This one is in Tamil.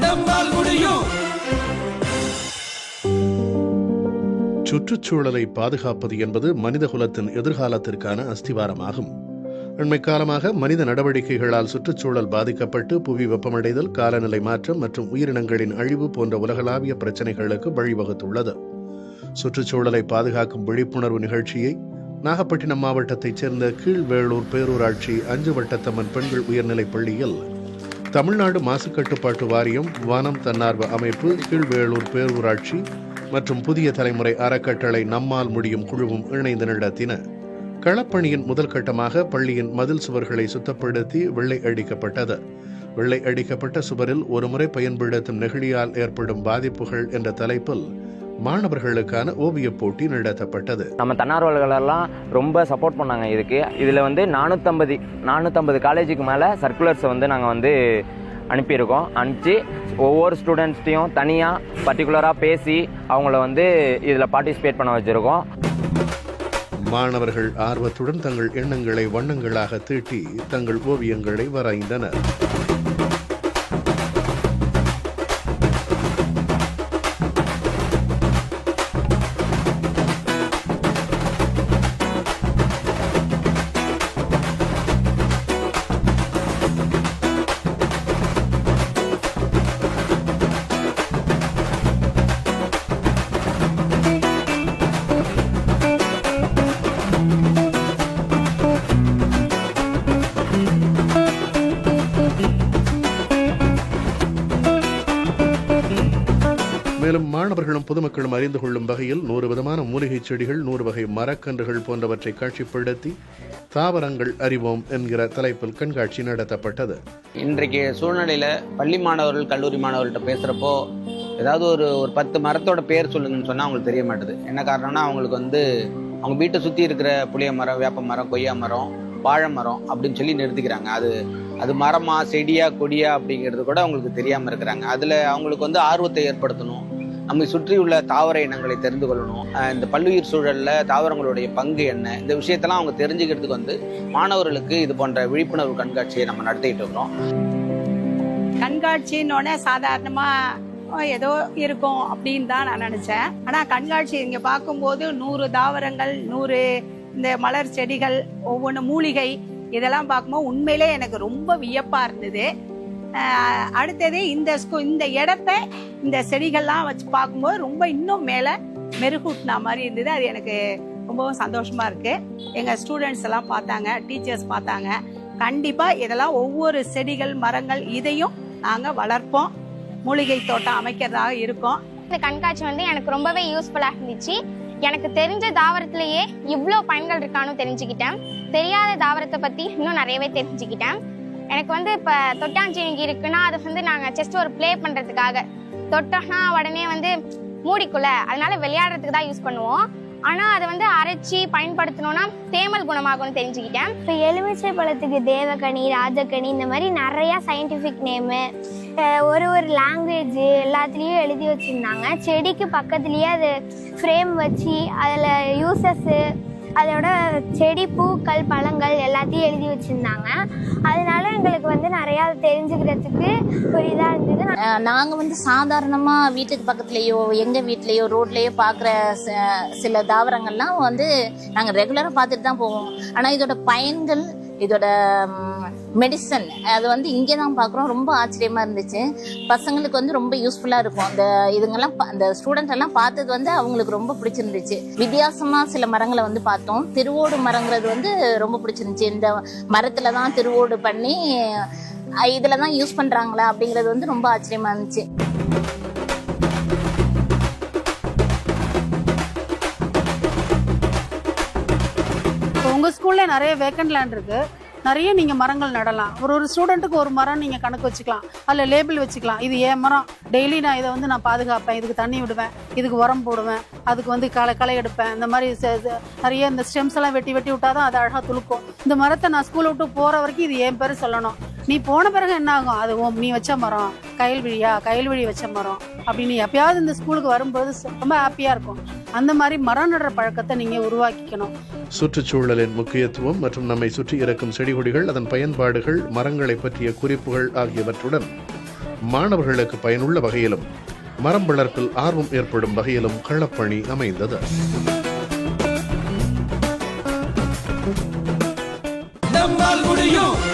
நம்மால் முடியும். சுற்றுச்சூழலை பாதுகாப்பது என்பது மனிதகுலத்தின் எதிர்காலத்திற்கான அஸ்திவாரமாகும். அண்மை காலமாக மனித நடவடிக்கைகளால் சுற்றுச்சூழல் பாதிக்கப்பட்டு புவி வெப்பமடைதல், காலநிலை மாற்றம் மற்றும் உயிரினங்களின் அழிவு போன்ற உலகளாவிய பிரச்சினைகளுக்கு வழிவகுத்துள்ளது. சுற்றுச்சூழலை பாதுகாக்கும் விழிப்புணர்வு நிகழ்ச்சியை நாகப்பட்டினம் மாவட்டத்தைச் சேர்ந்த கீழ்வேளூர் பேரூராட்சி 5 வட்டத்தம்மன் பெண்கள் உயர்நிலைப் பள்ளியில் தமிழ்நாடு மாசு கட்டுப்பாட்டு வாரியம், வானம் தன்னார்வ அமைப்பு, கீழ்வேளூர் பேரூராட்சி மற்றும் புதிய தலைமுறை அறக்கட்டளை நம்மால் முடியும் குழுவும் இணைந்து நடத்தின. களப்பணியின் முதல் கட்டமாக பள்ளியின் மதில் சுவர்களை சுத்தப்படுத்தி வெள்ளை அடிக்கப்பட்டது. வெள்ளை அடிக்கப்பட்ட சுவரில் ஒருமுறை பயன்படுத்தும் நெகிழியால் ஏற்படும் பாதிப்புகள் என்ற தலைப்பில் மாணவர்களுக்கான ஓவியப் போட்டி நடத்தப்பட்டது. நம்ம தன்னார்வலர்களெல்லாம் ரொம்ப சப்போர்ட் பண்ணாங்க இதுக்கு. இதில் 450 காலேஜுக்கு மேலே சர்க்குலர்ஸை நாங்கள் அனுப்பிச்சு ஒவ்வொரு ஸ்டூடெண்ட்ஸ்டையும் தனியாக பர்டிகுலராக பேசி அவங்கள இதில் பார்ட்டிசிபேட் பண்ண வச்சுருக்கோம். மாணவர்கள் ஆர்வத்துடன் தங்கள் எண்ணங்களை வண்ணங்களாக தீட்டி தங்கள் ஓவியங்களை வரைந்தனர். மேலும் மாணவர்களும் பொதுமக்களும் அறிந்து கொள்ளும் வகையில் 100 விதமான மூலிகை செடிகள், 100 வகை மரக்கன்றுகள் போன்றவற்றை காட்சிப்படுத்தி தாவரங்கள் அறிவோம் என்கிற தலைப்பில் கண்காட்சி நடத்தப்பட்டது. இன்றைக்கு சூழ்நிலையில பள்ளி மாணவர்கள், கல்லூரி மாணவர்கள்ட்ட பேசுறப்போ ஏதாவது ஒரு 10 மரத்தோட பேர் சொல்லுங்கன்னு சொன்னா அவங்களுக்கு தெரிய மாட்டுது. என்ன காரணம்னா அவங்களுக்கு அவங்க வீட்டை சுத்தி இருக்கிற புளிய மரம், வேப்ப மரம், கொய்யா மரம், வாழை மரம் அப்படின்னு சொல்லி நிறுத்திக்கிறாங்க. அது மரமா, செடியா, கொடியா அப்படிங்கிறது கூட அவங்களுக்கு தெரியாம இருக்கிறாங்க. அதுல அவங்களுக்கு ஆர்வத்தை ஏற்படுத்தணும். நம்மை சுற்றியுள்ள தாவர இனங்களை தெரிந்து கொள்ளணும். இந்த பல்லுயிர் சூழல்ல தாவரங்களுடைய பங்கு என்ன, இந்த விஷயத்தெல்லாம் அவங்க தெரிஞ்சுக்கிறதுக்கு மாணவர்களுக்கு இது போன்ற விழிப்புணர்வு கண்காட்சியை நம்ம நடத்திட்டு இருக்கிறோம். கண்காட்சின்னொன்னே சாதாரணமா ஏதோ இருக்கும் அப்படின்னு தான் நான் நினைச்சேன். ஆனா கண்காட்சி இங்க பார்க்கும்போது 100 தாவரங்கள், 100 இந்த மலர் செடிகள், ஒவ்வொன்று மூலிகை, இதெல்லாம் பார்க்கும்போது உண்மையிலே எனக்கு ரொம்ப வியப்பா இருந்தது. அடுத்தது இந்த இடத்த இந்த செடிகள்லாம் வச்சு பார்க்கும்போது ரொம்ப இன்னும் மேல மெருகூட்டினா மாதிரி இருந்தது. அது எனக்கு ரொம்பவும் சந்தோஷமா இருக்கு. எங்க ஸ்டூடெண்ட்ஸ் எல்லாம் பார்த்தாங்க, டீச்சர்ஸ் பார்த்தாங்க. கண்டிப்பா இதெல்லாம் ஒவ்வொரு செடிகள், மரங்கள் இதையும் நாங்க வளர்ப்போம், மூலிகை தோட்டம் அமைக்கிறதாக இருக்கோம். இந்த கண்காட்சி எனக்கு ரொம்பவே யூஸ்ஃபுல்லா இருந்துச்சு. எனக்கு தெரிஞ்ச தாவரத்திலேயே இவ்வளோ பயன்கள் இருக்கான்னு தெரிஞ்சுக்கிட்டேன். தெரியாத தாவரத்தை பத்தி இன்னும் நிறையவே தெரிஞ்சுக்கிட்டேன். எனக்கு இப்போ தொட்டாஞ்சிங்கி இருக்குன்னா அது நாங்கள் ஜஸ்ட் ஒரு ப்ளே பண்ணுறதுக்காக, தொட்டோம்னா உடனே மூடிக்குள்ள, அதனால விளையாடுறதுக்கு தான் யூஸ் பண்ணுவோம். ஆனால் அதை அரைச்சி பயன்படுத்தணும்னா தேமல் குணமாகும்னு தெரிஞ்சுக்கிட்டேன். இப்போ எலுமிச்சை பழத்துக்கு தேவகனி, ராஜகனி, இந்த மாதிரி நிறையா சயின்டிஃபிக் நேமு, ஒரு லாங்குவேஜ் எல்லாத்துலேயும் எழுதி வச்சுருந்தாங்க. செடிக்கு பக்கத்துலேயே அது ஃப்ரேம் வச்சு அதில் யூசஸ்ஸு, அதோட செடி, பூக்கள், பழங்கள் எல்லாத்தையும் எழுதி வச்சுருந்தாங்க. அதனால எங்களுக்கு நிறையா தெரிஞ்சுக்கிறதுக்கு ஒரு இதாக இருந்தது. நாங்கள் சாதாரணமாக வீட்டுக்கு பக்கத்துலேயோ எங்கள் வீட்லேயோ ரோட்லேயோ பார்க்குற சில தாவரங்கள்லாம் நாங்கள் ரெகுலராக பார்த்துட்டு தான் போவோம். ஆனால் இதோட பயன்கள், இதோட மெடிசன் அது இங்கே தான் பார்க்குறோம். ரொம்ப ஆச்சரியமாக இருந்துச்சு. பசங்களுக்கு ரொம்ப யூஸ்ஃபுல்லாக இருக்கும். இதுங்கெல்லாம் அந்த ஸ்டூடெண்ட் எல்லாம் பார்த்தது அவங்களுக்கு ரொம்ப பிடிச்சிருந்துச்சு. வித்தியாசமாக சில மரங்களை பார்த்தோம். திருவோடு மரங்கிறது ரொம்ப பிடிச்சிருந்துச்சு. இந்த மரத்தில் தான் திருவோடு பண்ணி இதில் தான் யூஸ் பண்ணுறாங்களா அப்படிங்கிறது ரொம்ப ஆச்சரியமாக இருந்துச்சு. உங்க ஸ்கூல்ல நிறைய வேக்கன்ட் லேண்ட் இருக்கு. நிறைய நீங்க மரங்கள் நடலாம். ஒரு ஸ்டூடெண்ட்டுக்கு ஒரு மரம் நீங்க கணக்கு வச்சுக்கலாம், அதுல லேபிள் வச்சுக்கலாம். இது ஏன் மரம், டெய்லி நான் இதை நான் பாதுகாப்பேன், இதுக்கு தண்ணி விடுவேன், இதுக்கு உரம் போடுவேன், அதுக்கு களை எடுப்பேன். இந்த மாதிரி நிறைய இந்த ஸ்டெம்ஸ் எல்லாம் வெட்டி விட்டாதான் அது அழகா துளுக்கும். இந்த மரத்தை நான் ஸ்கூலை விட்டு போற வரைக்கும் இது என் பேரு சொல்லணும். நீ போன பிறகு என்ன ஆகும், அது நீ வச்ச மரம், கயல்விழி வச்ச மரம் அப்படின்னு எப்பயாவது இந்த ஸ்கூலுக்கு வரும்போது ரொம்ப ஹாப்பியா இருக்கும். அந்த மாதிரி மரம் நடுற பழக்கத்தை நீங்க உருவாக்கிக்கணும். சுற்றுச்சூழலின் முக்கியத்துவம் மற்றும் நம்மை சுற்றி இருக்கும் செடி கொடிகள், அதன் பயன்பாடுகள், மரங்களை பற்றிய குறிப்புகள் ஆகியவற்றுடன் மாணவர்களுக்கு பயனுள்ள வகையிலும் மரம் வளர்ப்பில் ஆர்வம் ஏற்படும் வகையிலும் களப்பணி அமைந்தது. நம்மால் முடியும்.